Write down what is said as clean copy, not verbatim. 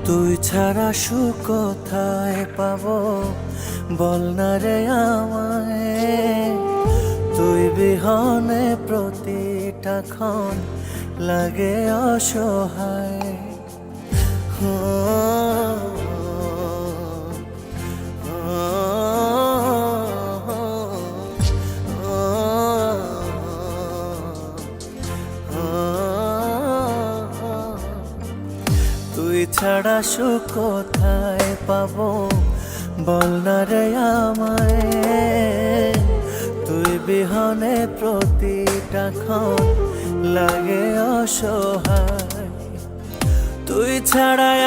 তুই ছাড়া সুখ কোথায় পাবো বল না রে আমায়। তুই বিহনে প্রতিটা ক্ষণ লাগে অসহায়। তুই ছাড়া সুখ কোথায় পাবো বল না রে আমায়। তুই বিহনে প্রতিটা ক্ষণ লাগে অসহায়। তুই ছাড়া